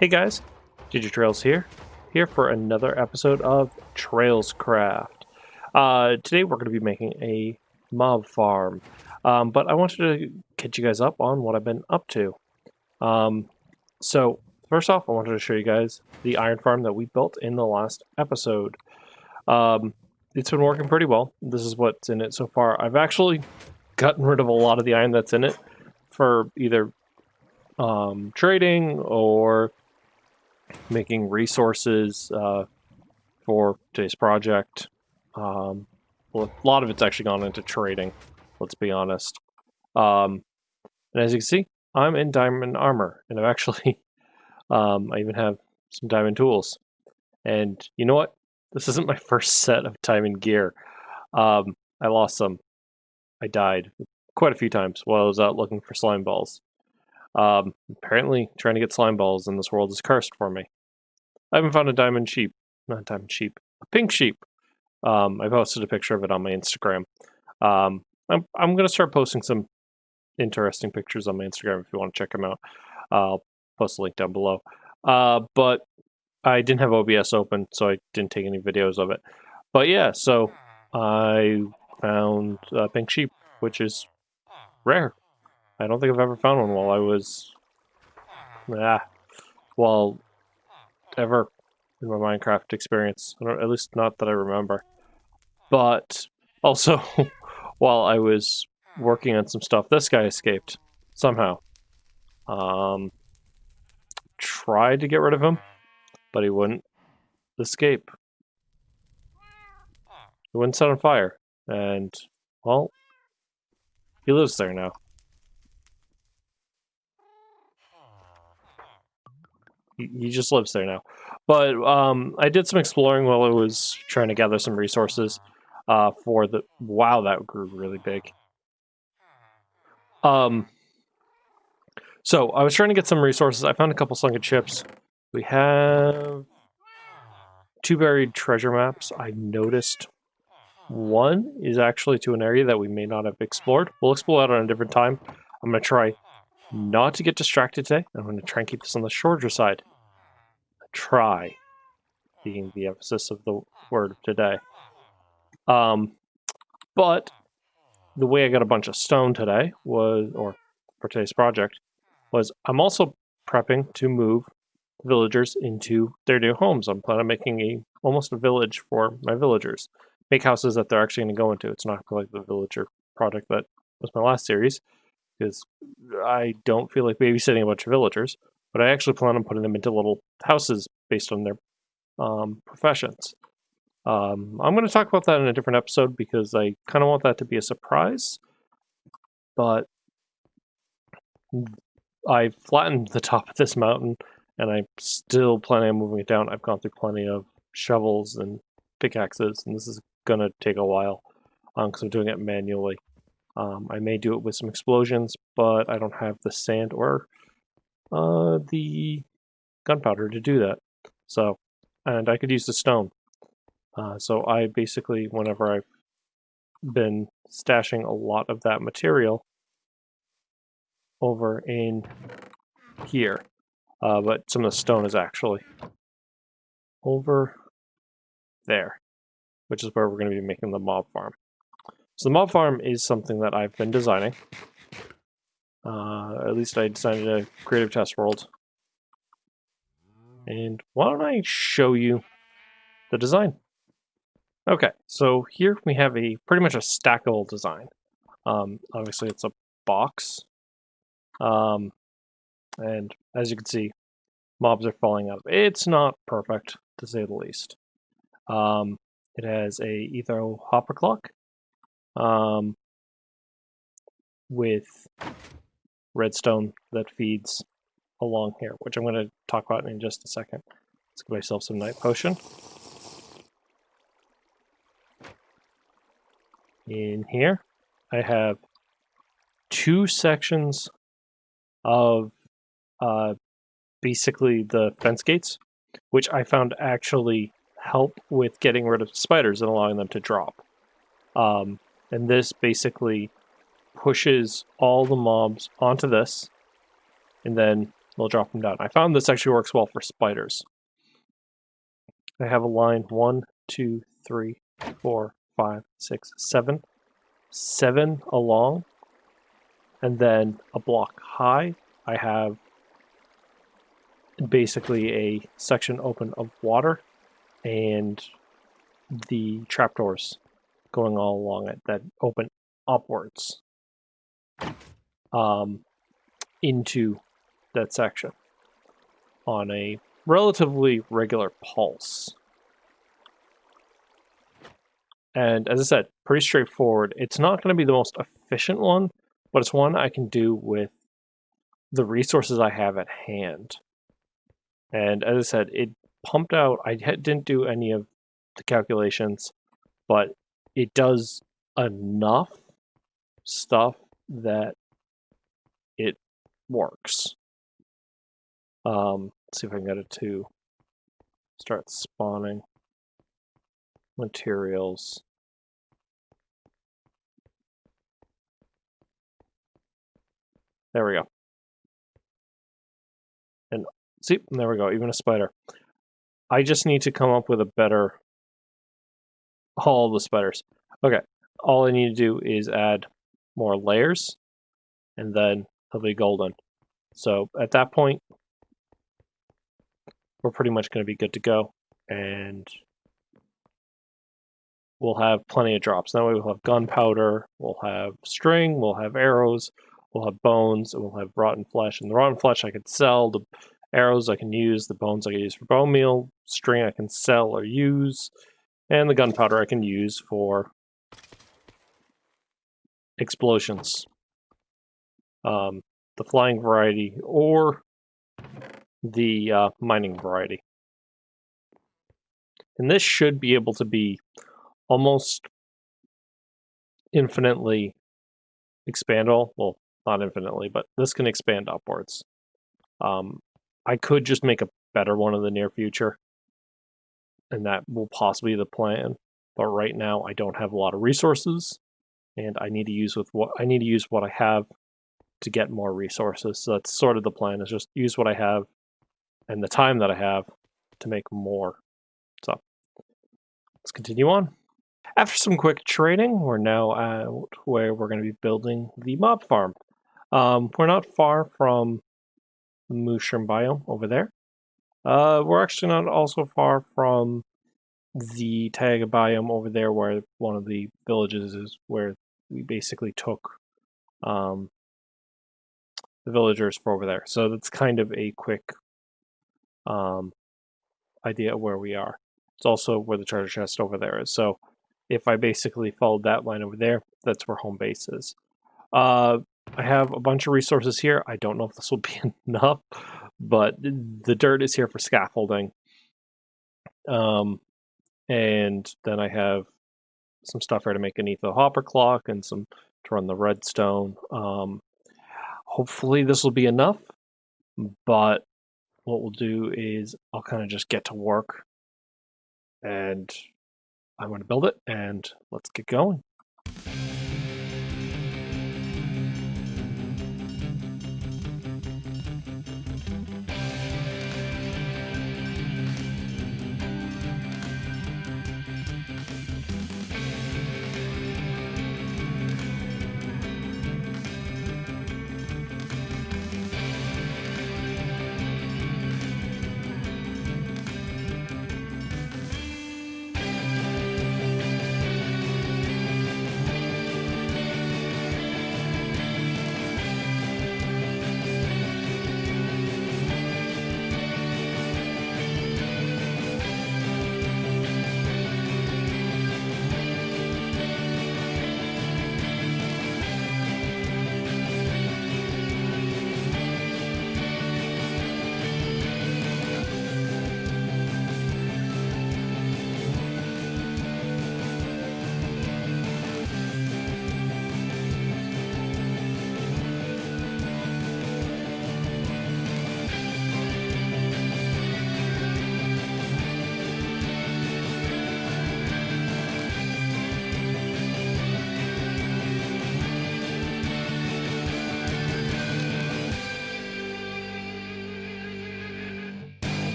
Hey guys, Digitrailz here for another episode of TrailzCraft. Today we're going to be making a mob farm, but I wanted to catch you guys up on what I've been up to. So first off, I wanted to show you guys the iron farm that we built in the last episode. It's been working pretty well. This is what's in it so far. I've actually gotten rid of a lot of the iron that's in it for either trading or making resources for today's project. Well, a lot of it's actually gone into trading, let's be honest. And as you can see, I'm in diamond armor, and I've actually, I even have some diamond tools. And you know what? This isn't my first set of diamond gear. I lost some. I died quite a few times while I was out looking for slime balls. Apparently, trying to get slime balls in this world is cursed for me. I haven't found a diamond sheep. Not a diamond sheep. A pink sheep. I posted a picture of it on my Instagram. I'm going to start posting some interesting pictures on my Instagram if you want to check them out. I'll post a link down below. But I didn't have OBS open, so I didn't take any videos of it. But yeah, so I found a pink sheep, which is rare. I don't think I've ever found one while I was... well, ever in my Minecraft experience. At least not that I remember. But also, while I was working on some stuff, this guy escaped somehow. Tried to get rid of him, but he wouldn't escape. He wouldn't set on fire. And, well, he lives there now. He just lives there now. But I did some exploring while I was trying to gather some resources for the... Wow, that grew really big. So I was trying to get some resources. I found a couple sunken ships. We have 2 buried treasure maps. I noticed one is actually to an area that we may not have explored. We'll explore that on a different time. I'm going to try not to get distracted today. I'm going to try and keep this on the shorter side. Try being the emphasis of the word of today. But the way I got a bunch of stone today was, or for today's project, was I'm also prepping to move villagers into their new homes. I'm planning on making almost a village for my villagers. Make houses that they're actually going to go into. It's not like the villager project that was my last series, because I don't feel like babysitting a bunch of villagers, but I actually plan on putting them into little houses based on their professions. I'm going to talk about that in a different episode because I kind of want that to be a surprise, but I flattened the top of this mountain and I'm still planning on moving it down. I've gone through plenty of shovels and pickaxes, and this is going to take a while because I'm doing it manually. I may do it with some explosions, but I don't have the sand or the gunpowder to do that. So, and I could use the stone. So I basically, whenever I've been stashing a lot of that material over in here, but some of the stone is actually over there, which is where we're going to be making the mob farm. So the mob farm is something that I've been designing. At least I designed a creative test world. And why don't I show you the design? Okay, so here we have a pretty much a stackable design. Obviously it's a box. And as you can see, mobs are falling out of it. It's not perfect, to say the least. It has a etho hopper clock with redstone that feeds along here, which I'm going to talk about in just a second. Let's get myself some night potion. In here, I have 2 sections of basically the fence gates, which I found actually help with getting rid of spiders and allowing them to drop. And this basically pushes all the mobs onto this, and then We'll drop them down. I found this actually works well for spiders. I have a line 1, 2, 3, 4, 5, 6, 7. 7 along, and then a block high, I have basically a section open of water and the trapdoors going all along it that open upwards into that section on a relatively regular pulse. And as I said, pretty straightforward. It's not going to be the most efficient one, but it's one I can do with the resources I have at hand. And as I said, it pumped out, I didn't do any of the calculations, but it does enough stuff that it works. Let's see if I can get it to start spawning materials. There we go. And see, there we go, even a spider. I just need to come up with a better... all the spiders. Okay, all I need to do is add more layers, and then it'll be golden. So at that point, we're pretty much going to be good to go, and we'll have plenty of drops. That way we'll have gunpowder, we'll have string, we'll have arrows, we'll have bones, and we'll have rotten flesh. And the rotten flesh I could sell, the arrows I can use, the bones I can use for bone meal, string I can sell or use, and the gunpowder I can use for explosions. The flying variety or the mining variety. And this should be able to be almost infinitely expandable. Well, not infinitely, but this can expand upwards. I could just make a better one in the near future, and that will possibly be the plan. But right now, I don't have a lot of resources, and I need to use what I have to get more resources. So that's sort of the plan: is just use what I have and the time that I have to make more. So let's continue on. After some quick trading, we're now at where we're going to be building the mob farm. We're not far from the mushroom biome over there. We're actually not also far from the taiga biome over there, where one of the villages is, where we basically took the villagers for over there. So that's kind of a quick idea of where we are. It's also where the treasure chest over there is. So if I basically followed that line over there, that's where home base is. I have a bunch of resources here. I don't know if this will be enough, but the dirt is here for scaffolding. And then I have some stuff here to make an etho hopper clock and some to run the redstone. Hopefully this will be enough, but what we'll do is I'll kind of just get to work, and I'm going to build it, and let's get going.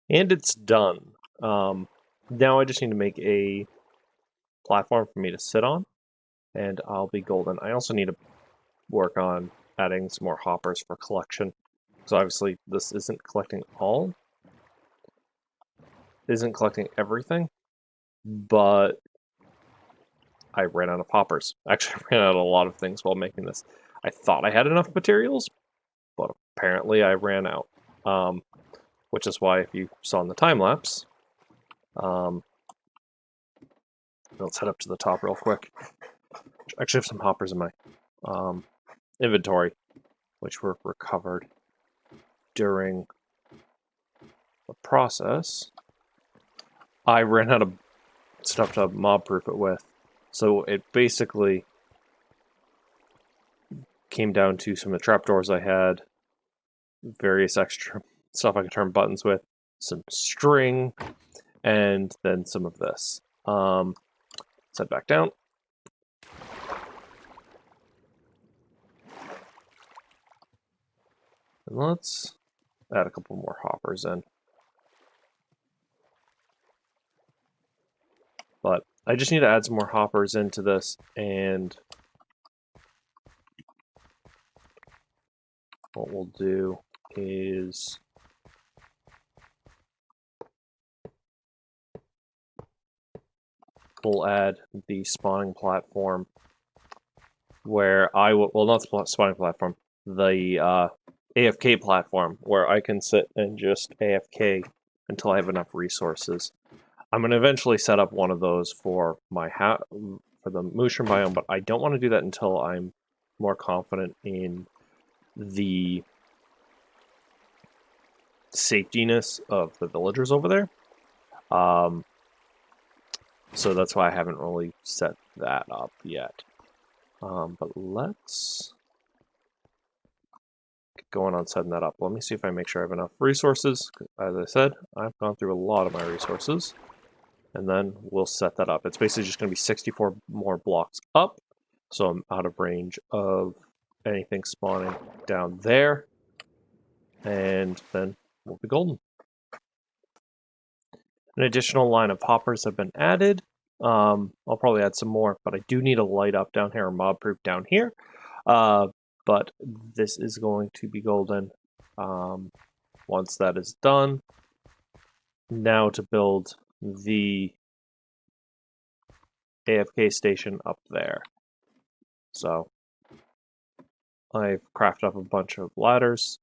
And it's done. Now I just need to make a platform for me to sit on, and I'll be golden. I also need to work on adding some more hoppers for collection. So obviously this isn't collecting everything, but I ran out of hoppers. Actually, I ran out of a lot of things while making this. I thought I had enough materials, but apparently I ran out. Which is why, if you saw in the time lapse, let's head up to the top real quick. I actually have some hoppers in my inventory, which were recovered during the process. I ran out of stuff to mob-proof it with, so it basically came down to some of the trapdoors I had, various extra stuff I could turn buttons with, some string, and then some of this. Let's head back down. And let's add a couple more hoppers in. But I just need to add some more hoppers into this, and what we'll do is we'll add the spawning platform where I will, well, not the spawning platform, the AFK platform where I can sit and just AFK until I have enough resources. I'm going to eventually set up one of those for my for the mushroom biome, but I don't want to do that until I'm more confident in the safetiness of the villagers over there. So that's why I haven't really set that up yet. But let's get going on setting that up. Let me see if I make sure I have enough resources. As I said, I've gone through a lot of my resources. And then we'll set that up. It's basically just going to be 64 more blocks up. So I'm out of range of anything spawning down there. And then we'll be golden. An additional line of hoppers have been added. I'll probably add some more, but I do need a light up down here, or mob proof down here. But this is going to be golden once that is done. Now to build the AFK station up there. So I've crafted up a bunch of ladders,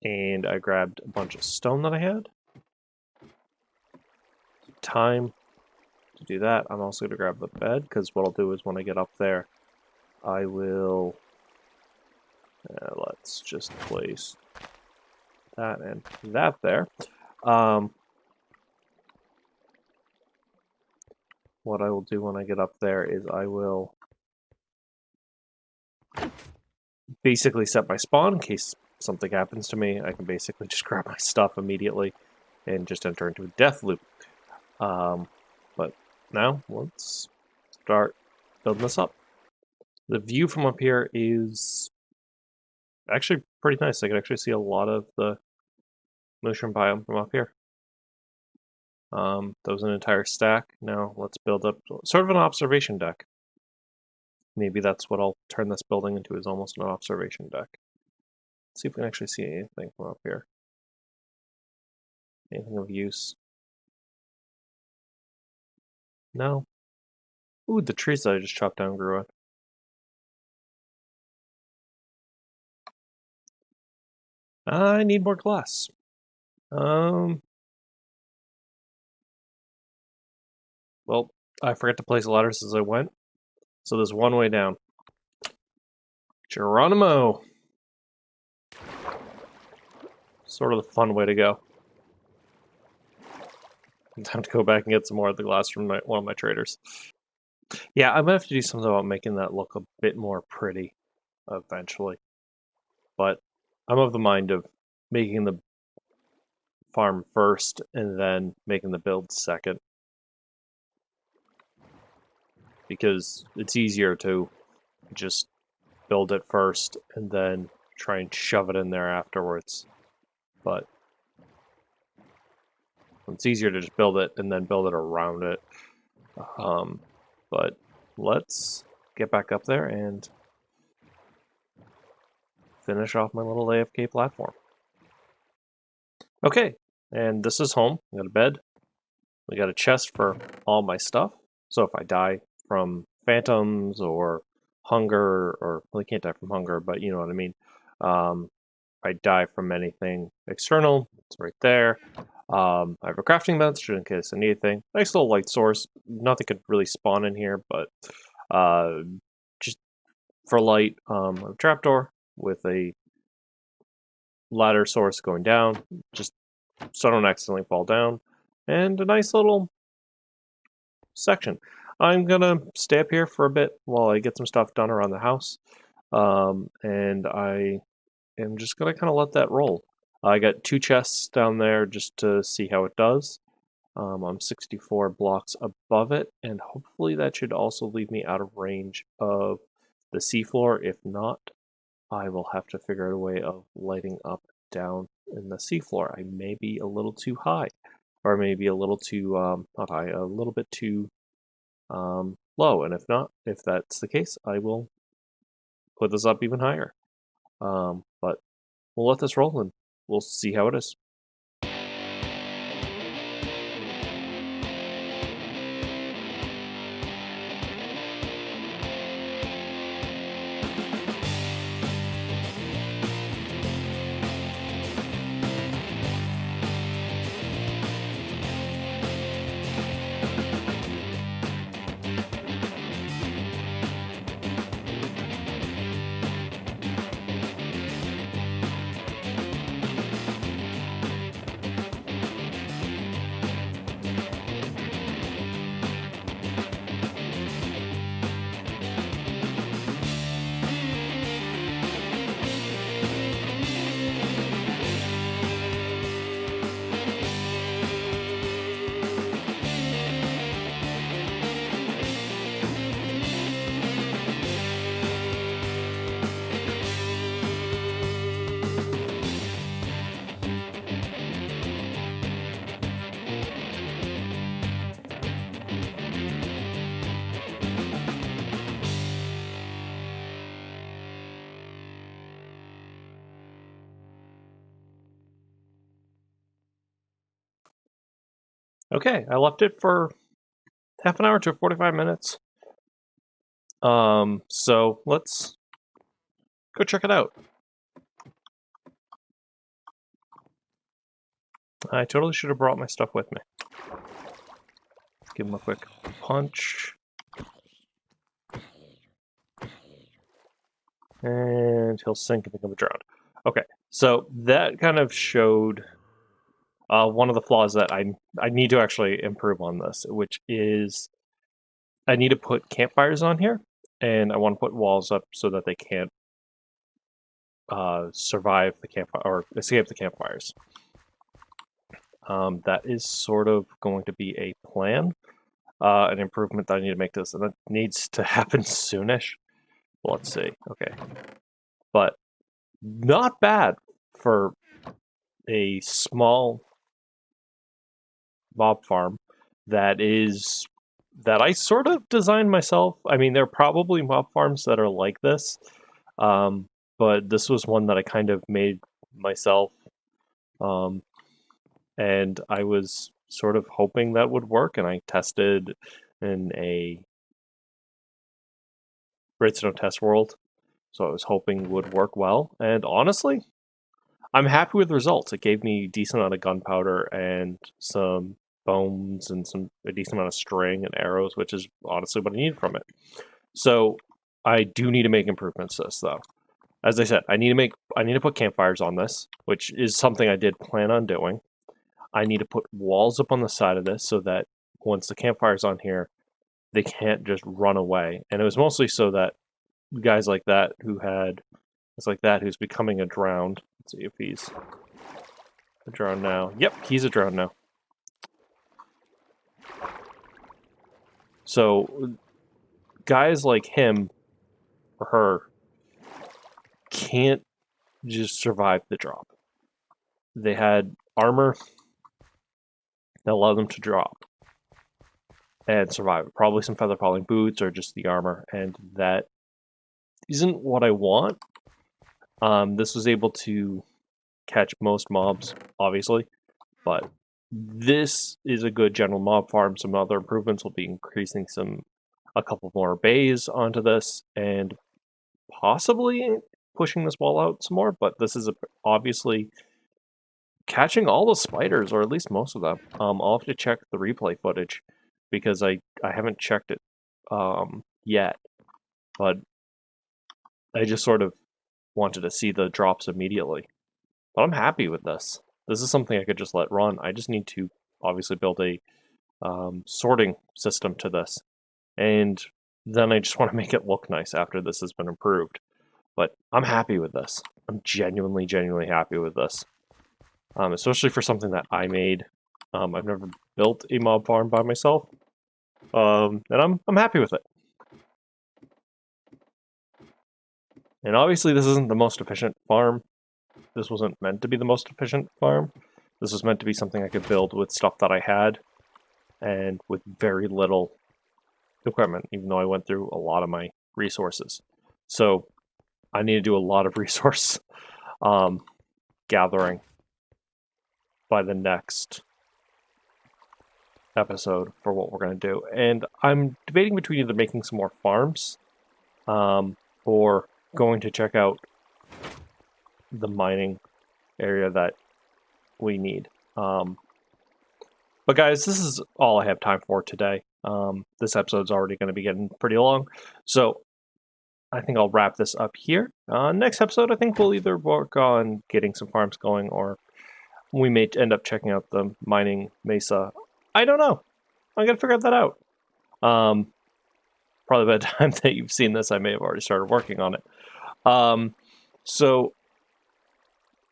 and I grabbed a bunch of stone that I had. Time to do that. I'm also going to grab the bed, because what I'll do is when I get up there, I will, let's just place that and that there. What I will do when I get up there is I will basically set my spawn in case something happens to me. I can basically just grab my stuff immediately and just enter into a death loop. But now let's start building this up. The view from up here is actually pretty nice. I can actually see a lot of the mushroom biome from up here. That was an entire stack. Now let's build up sort of an observation deck. Maybe that's what I'll turn this building into, is almost an observation deck. Let's see if we can actually see anything from up here. Anything of use? No. Ooh, the trees that I just chopped down grew on. I need more glass. Well, I forgot to place ladders as I went. So there's one way down. Geronimo! Sort of the fun way to go. Time to go back and get some more of the glass from one of my traders. Yeah, I'm gonna have to do something about making that look a bit more pretty eventually. But I'm of the mind of making the farm first and then making the build second. Because it's easier to just build it first and then try and shove it in there afterwards. But It's easier to just build it and then build it around it. But let's get back up there and finish off my little AFK platform. Okay, and this is home. We got a bed. We got a chest for all my stuff. So if I die from phantoms or hunger, or well, I can't die from hunger, but you know what I mean. I die from anything external. It's right there. I have a crafting bench in case I need anything. Nice little light source. Nothing could really spawn in here, but just for light, a trapdoor with a ladder source going down, just so I don't accidentally fall down, and a nice little section. I'm gonna stay up here for a bit while I get some stuff done around the house, and I am just gonna kind of let that roll. I got 2 chests down there just to see how it does. I'm 64 blocks above it, and hopefully that should also leave me out of range of the seafloor. If not, I will have to figure out a way of lighting up down in the seafloor. I may be a little too high, or maybe a little too, not high, a little bit too low. And if not, if that's the case, I will put this up even higher. But we'll let this roll and we'll see how it is. Okay, I left it for half an hour to 45 minutes. So let's go check it out. I totally should have brought my stuff with me. Give him a quick punch. And he'll sink and become drowned. Okay, so that kind of showed one of the flaws that I need to actually improve on this, which is I need to put campfires on here, and I want to put walls up so that they can't survive the campfire or escape the campfires. That is sort of going to be a plan, an improvement that I need to make this, and that needs to happen soonish. Let's see. Okay, but not bad for a small mob farm that I sort of designed myself. I mean, there are probably mob farms that are like this, but this was one that I kind of made myself, and I was sort of hoping that would work, and I tested in a redstone test world, so I was hoping would work well, and honestly, I'm happy with the results. It gave me a decent amount of gunpowder and some bones and a decent amount of string and arrows, which is honestly what I needed from it. So I do need to make improvements to this, though. As I said, I need to put campfires on this, which is something I did plan on doing. I need to put walls up on the side of this so that once the campfire's on here, they can't just run away. And it was mostly so that guys like that who's becoming a drowned. Let's see if he's a drowned now. Yep, he's a drowned now. So guys like him or her can't just survive the drop. They had armor, that allow them to drop and survive. Probably some feather falling boots or just the armor, and that isn't what I want. This was able to catch most mobs, obviously, but this is a good general mob farm. Some other improvements will be increasing a couple more bays onto this, and possibly pushing this wall out some more, but this is obviously catching all the spiders, or at least most of them. I'll have to check the replay footage because I haven't checked it yet, but I just sort of wanted to see the drops immediately. But I'm happy with this. This is something I could just let run. I just need to obviously build a sorting system to this, and then I just want to make it look nice after this has been improved. But I'm happy with this. I'm genuinely happy with this. Especially for something that I made. I've never built a mob farm by myself, and I'm happy with it. And obviously this isn't the most efficient farm. This wasn't meant to be the most efficient farm. This was meant to be something I could build with stuff that I had, and with very little equipment, even though I went through a lot of my resources. So I need to do a lot of resource gathering by the next episode for what we're going to do. And I'm debating between either making some more farms or going to check out the mining area that we need. But guys, this is all I have time for today. This episode's already going to be getting pretty long, so I think I'll wrap this up here. Next episode, I think we'll either work on getting some farms going, or we may end up checking out the mining mesa. I don't know. I'm going to figure that out. Probably by the time that you've seen this, I may have already started working on it. So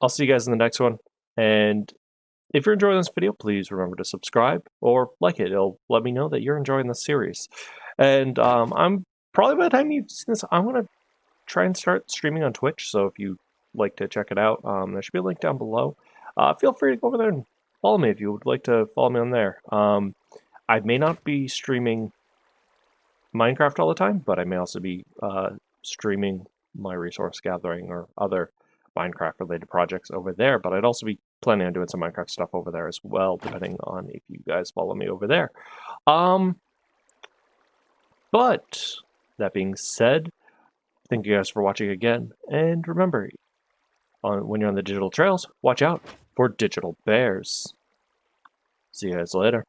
I'll see you guys in the next one. And if you're enjoying this video, please remember to subscribe or like it. It'll let me know that you're enjoying this series. And I'm probably by the time you've seen this, I'm going to try and start streaming on Twitch. So if you'd like to check it out, there should be a link down below. Feel free to go over there and follow me if you would like to follow me on there. I may not be streaming Minecraft all the time, but I may also be streaming my resource gathering or other Minecraft related projects over there. But I'd also be planning on doing some Minecraft stuff over there as well, depending on if you guys follow me over there. But that being said, thank you guys for watching again, and remember, when you're on the digital trails, watch out for digital bears. See you guys later.